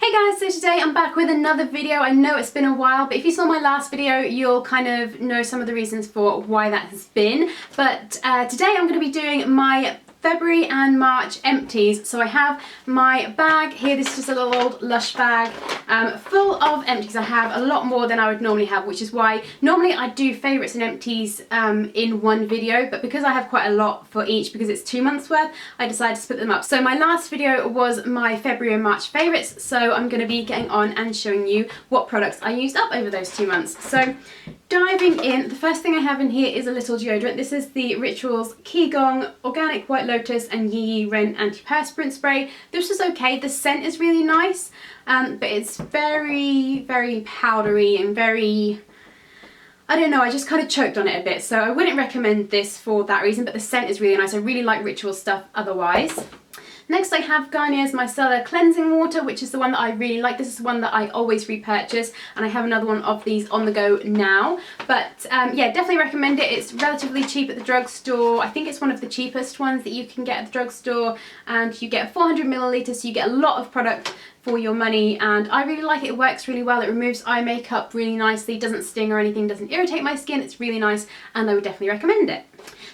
Hey guys, so today I'm back with another video. I know it's been a while, but if you saw my last video, you'll kind of know some of the reasons for why that has been. But today I'm going to be doing my February and March empties. So I have my bag here. This is just a little old Lush bag full of empties. I have a lot more than I would normally have, which is why normally I do favourites and empties in one video, but because I have quite a lot for each, because it's 2 months worth, I decided to split them up. So my last video was my February and March favourites, so I'm going to be getting on and showing you what products I used up over those 2 months. So diving in, the first thing I have in here is a little deodorant. This is the Rituals Qigong Organic White Lotus and Yi Ren Antiperspirant Spray. This was okay. The scent is really nice, but it's very, very powdery and very, I don't know, I just kind of choked on it a bit. So I wouldn't recommend this for that reason, but the scent is really nice. I really like Ritual stuff otherwise. Next I have Garnier's Micellar Cleansing Water, which is the one that I really like. This is the one that I always repurchase, and I have another one of these on the go now. But yeah, definitely recommend it. It's relatively cheap at the drugstore. I think it's one of the cheapest ones that you can get at the drugstore, and you get 400 milliliters, so you get a lot of product for your money, and I really like it. It works really well. It removes eye makeup really nicely, doesn't sting or anything, doesn't irritate my skin. It's really nice, and I would definitely recommend it.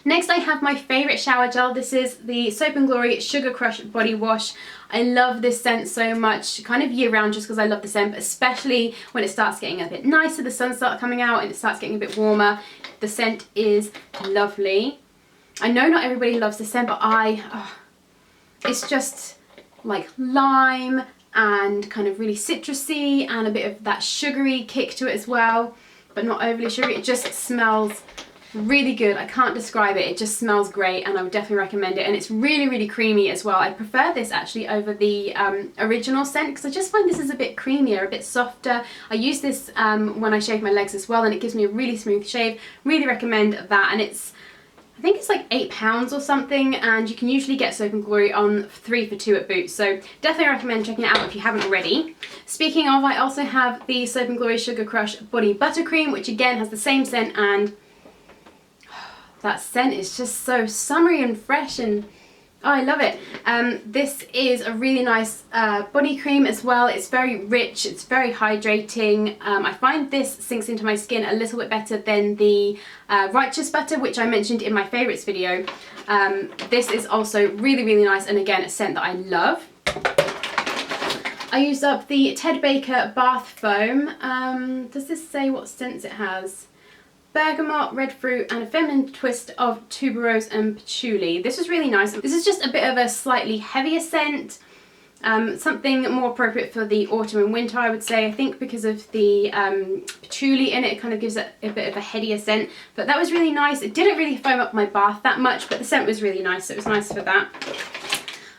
Next I have my favourite shower gel. This is the Soap & Glory Sugar Crush Body Wash. I love this scent so much, kind of year round, just because I love the scent, but especially when it starts getting a bit nicer, the sun starts coming out and it starts getting a bit warmer. The scent is lovely. I know not everybody loves the scent, but it's just like lime and kind of really citrusy and a bit of that sugary kick to it as well, but not overly sugary. It just smells really good. I can't describe it. It just smells great, and I would definitely recommend it. And it's really, really creamy as well. I prefer this actually over the original scent, because I just find this is a bit creamier, a bit softer. I use this when I shave my legs as well, and it gives me a really smooth shave. Really recommend that. And it's, I think it's like £8 or something, and you can usually get Soap & Glory on 3 for 2 at Boots, so definitely recommend checking it out if you haven't already. Speaking of, I also have the Soap & Glory Sugar Crush Body Buttercream, which again has the same scent, and that scent is just so summery and fresh, and oh, I love it. This is a really nice body cream as well. It's very rich, it's very hydrating. I find this sinks into my skin a little bit better than the Righteous Butter, which I mentioned in my favourites video. This is also really, really nice, and again, a scent that I love. I used up the Ted Baker Bath Foam. Does this say what scents it has? Bergamot, red fruit, and a feminine twist of tuberose and patchouli. This is really nice. This is just a bit of a slightly heavier scent, something more appropriate for the autumn and winter, I would say. I think because of the patchouli in it, it kind of gives it a bit of a headier scent, but that was really nice. It didn't really foam up my bath that much, but the scent was really nice, so it was nice for that.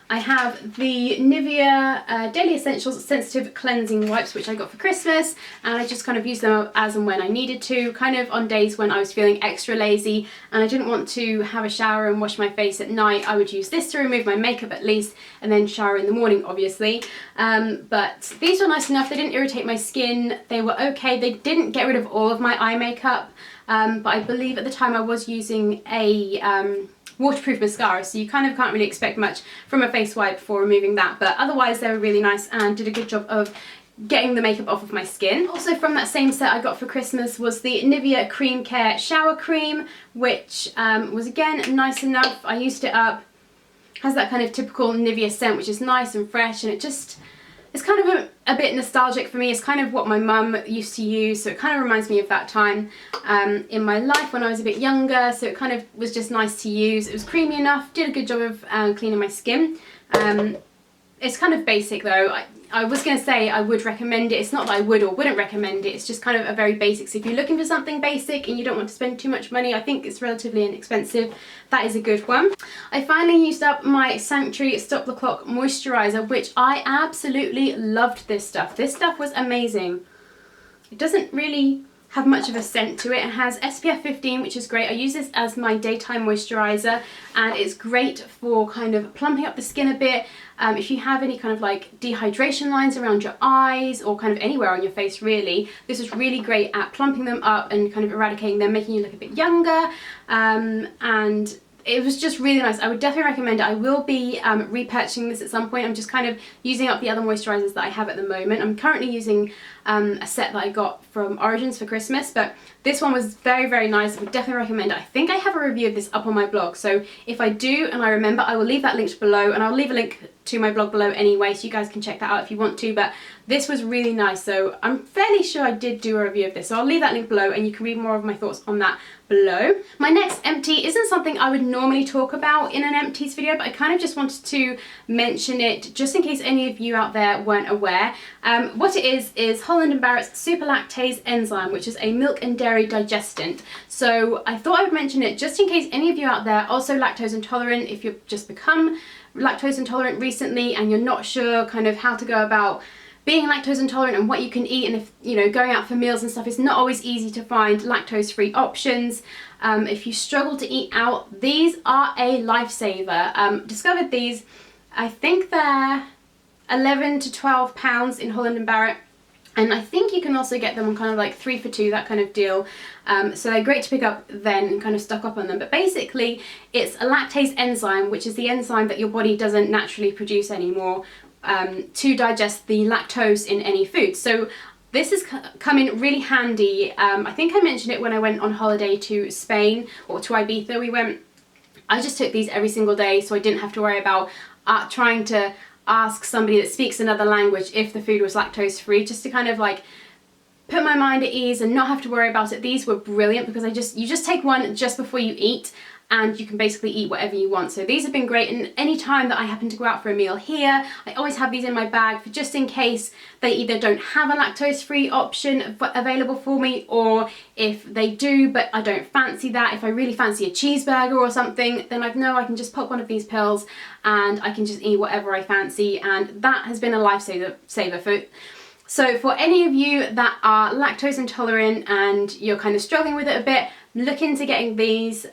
I have the Nivea Daily Essentials Sensitive Cleansing Wipes, which I got for Christmas, and I just kind of used them as and when I needed to, kind of on days when I was feeling extra lazy and I didn't want to have a shower and wash my face at night. I would use this to remove my makeup at least, and then shower in the morning, obviously. But these were nice enough. They didn't irritate my skin. They were okay. They didn't get rid of all of my eye makeup, but I believe at the time I was using a waterproof mascara, so you kind of can't really expect much from a face wipe for removing that, but otherwise they were really nice and did a good job of getting the makeup off of my skin. Also from that same set I got for Christmas was the Nivea Cream Care Shower Cream, which was again nice enough. I used it up. Has that kind of typical Nivea scent, which is nice and fresh, and it's kind of a bit nostalgic for me. It's kind of what my mum used to use, so it kind of reminds me of that time in my life when I was a bit younger, so it kind of was just nice to use. It was creamy enough, did a good job of cleaning my skin. It's kind of basic though. I was going to say I would recommend it. It's not that I would or wouldn't recommend it, it's just kind of a very basic. So if you're looking for something basic and you don't want to spend too much money, I think it's relatively inexpensive. That is a good one. I finally used up my Sanctuary Stop the Clock Moisturiser, which I absolutely loved this stuff. This stuff was amazing. It doesn't really have much of a scent to it. It has SPF 15, which is great. I use this as my daytime moisturiser, and it's great for kind of plumping up the skin a bit. If you have any kind of like dehydration lines around your eyes or kind of anywhere on your face really, this is really great at plumping them up and kind of eradicating them, making you look a bit younger, and it was just really nice. I would definitely recommend it. I will be repurchasing this at some point. I'm just kind of using up the other moisturizers that I have at the moment. I'm currently using a set that I got from Origins for Christmas, but this one was very, very nice. I would definitely recommend it. I think I have a review of this up on my blog, so if I do and I remember, I will leave that linked below, and I'll leave a link to my blog below anyway, so you guys can check that out if you want to. But this was really nice, so I'm fairly sure I did do a review of this, so I'll leave that link below and you can read more of my thoughts on that below. My next empty isn't something I would normally talk about in an empties video, but I kind of just wanted to mention it just in case any of you out there weren't aware. What it is Holland & Barrett's super lactase enzyme, which is a milk and dairy digestant. So I thought I would mention it just in case any of you out there are also lactose intolerant. If you've just become lactose intolerant recently and you're not sure kind of how to go about being lactose intolerant and what you can eat, and if, you know, going out for meals and stuff, it's not always easy to find lactose-free options. If you struggle to eat out, these are a lifesaver. Discovered these, I think they're 11 to 12 pounds in Holland & Barrett. And I think you can also get them on kind of like 3 for 2, that kind of deal. So they're great to pick up then and kind of stock up on them. But basically, it's a lactase enzyme, which is the enzyme that your body doesn't naturally produce anymore to digest the lactose in any food. So this has come in really handy. I think I mentioned it when I went on holiday to Spain, or to Ibiza we went. I just took these every single day, so I didn't have to worry about trying to ask somebody that speaks another language if the food was lactose free, just to kind of like put my mind at ease and not have to worry about it. These were brilliant because you just take one just before you eat and you can basically eat whatever you want. So these have been great, and any time that I happen to go out for a meal here, I always have these in my bag for just in case they either don't have a lactose-free option available for me, or if they do but I don't fancy that, if I really fancy a cheeseburger or something, then I know I can just pop one of these pills and I can just eat whatever I fancy, and that has been a lifesaver for. So for any of you that are lactose intolerant and you're kind of struggling with it a bit, look into getting these,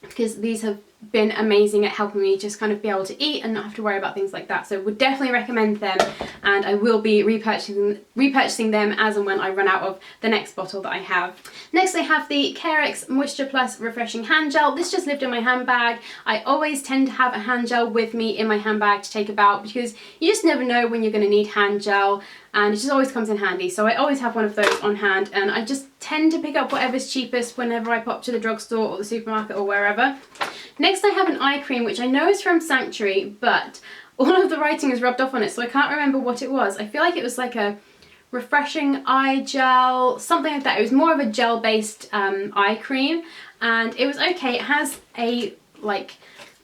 because these have been amazing at helping me just kind of be able to eat and not have to worry about things like that. So would definitely recommend them, and I will be repurchasing them as and when I run out of the next bottle that I have. Next I have the Carex Moisture Plus Refreshing Hand Gel. This just lived in my handbag. I always tend to have a hand gel with me in my handbag to take about, because you just never know when you're going to need hand gel, and it just always comes in handy. So I always have one of those on hand, and I just tend to pick up whatever's cheapest whenever I pop to the drugstore or the supermarket or wherever. Next I have an eye cream, which I know is from Sanctuary, but all of the writing is rubbed off on it, so I can't remember what it was. I feel like it was like a refreshing eye gel, something like that. It was more of a gel-based eye cream, and it was okay. It has a like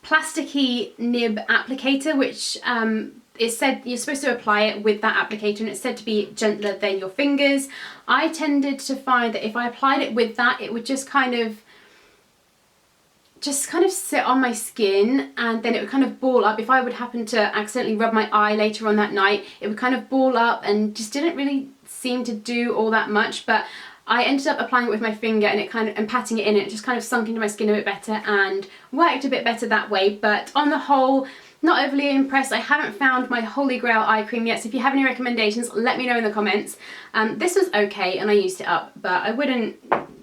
plasticky nib applicator, which it said you're supposed to apply it with that applicator, and it's said to be gentler than your fingers. I tended to find that if I applied it with that, it would just kind of sit on my skin, and then it would kind of ball up. If I would happen to accidentally rub my eye later on that night, it would kind of ball up and just didn't really seem to do all that much. But I ended up applying it with my finger and patting it in, and it just kind of sunk into my skin a bit better and worked a bit better that way. But on the whole, not overly impressed. I haven't found my holy grail eye cream yet, so if you have any recommendations, let me know in the comments. This was okay and I used it up, but I wouldn't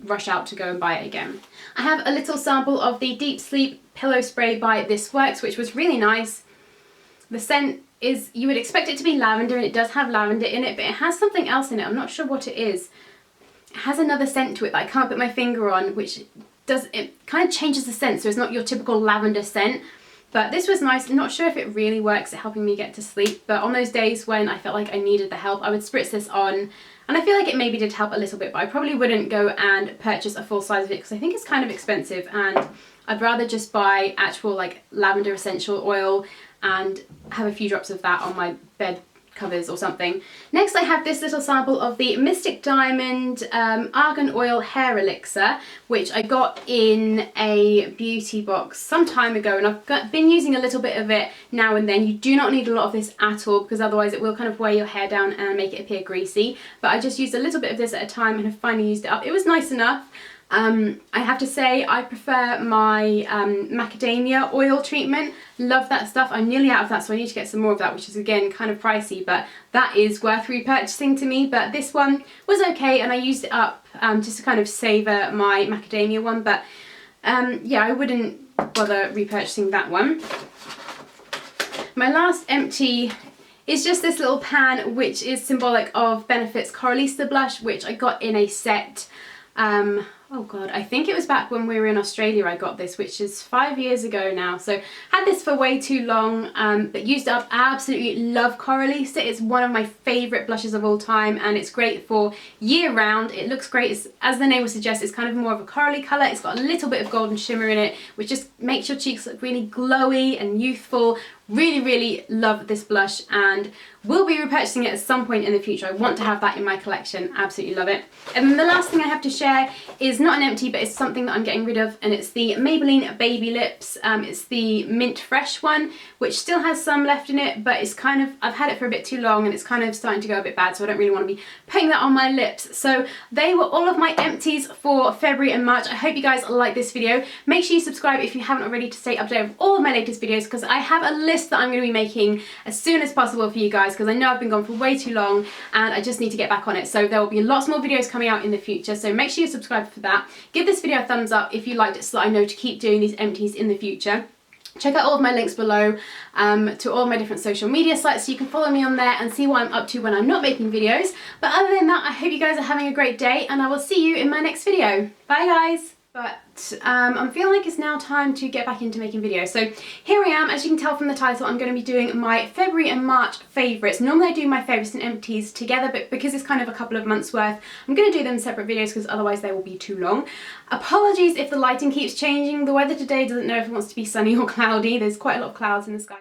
rush out to go and buy it again. I have a little sample of the Deep Sleep Pillow Spray by This Works, which was really nice. The scent is, you would expect it to be lavender, and it does have lavender in it, but it has something else in it. I'm not sure what it is. It has another scent to it that I can't put my finger on, which it kind of changes the scent, so it's not your typical lavender scent. But this was nice. I'm not sure if it really works at helping me get to sleep, but on those days when I felt like I needed the help, I would spritz this on, and I feel like it maybe did help a little bit, but I probably wouldn't go and purchase a full size of it because I think it's kind of expensive, and I'd rather just buy actual like lavender essential oil and have a few drops of that on my bed covers or something. Next I have this little sample of the Mystic Diamond Argan Oil Hair Elixir, which I got in a beauty box some time ago, and I've been using a little bit of it now and then. You do not need a lot of this at all, because otherwise it will kind of weigh your hair down and make it appear greasy, but I just used a little bit of this at a time and have finally used it up. It was nice enough. I have to say I prefer my macadamia oil treatment. Love that stuff. I'm nearly out of that, so I need to get some more of that, which is again kind of pricey, but that is worth repurchasing to me. But this one was okay, and I used it up just to kind of savour my macadamia one. But yeah, I wouldn't bother repurchasing that one. My last empty is just this little pan, which is symbolic of Benefit's Coralista blush, which I got in a set. Oh god, I think it was back when we were in Australia I got this, which is 5 years ago now. So had this for way too long, but used it up. I absolutely love Coralista. It's one of my favourite blushes of all time, and it's great for year round. It looks great. As the name would suggest, it's kind of more of a corally colour. It's got a little bit of golden shimmer in it, which just makes your cheeks look really glowy and youthful. Really, really love this blush, and will be repurchasing it at some point in the future. I want to have that in my collection. Absolutely love it. And then the last thing I have to share is not an empty, but it's something that I'm getting rid of, and it's the Maybelline Baby Lips. It's the Mint Fresh one, which still has some left in it, but it's kind of, I've had it for a bit too long and it's kind of starting to go a bit bad, so I don't really want to be putting that on my lips. So they were all of my empties for February and March. I hope you guys like this video. Make sure you subscribe if you haven't already to stay updated with all of my latest videos, because I have a list that I'm going to be making as soon as possible for you guys, because I know I've been gone for way too long and I just need to get back on it. So there will be lots more videos coming out in the future, so make sure you subscribe for that. Give this video a thumbs up if you liked it, so that I know to keep doing these empties in the future. Check out all of my links below to all of my different social media sites, so you can follow me on there and see what I'm up to when I'm not making videos. But other than that, I hope you guys are having a great day, and I will see you in my next video. Bye guys! But I'm feeling like it's now time to get back into making videos. So here I am. As you can tell from the title, I'm going to be doing my February and March favourites. Normally I do my favourites and empties together, but because it's kind of a couple of months worth, I'm going to do them in separate videos because otherwise they will be too long. Apologies if the lighting keeps changing. The weather today doesn't know if it wants to be sunny or cloudy. There's quite a lot of clouds in the sky.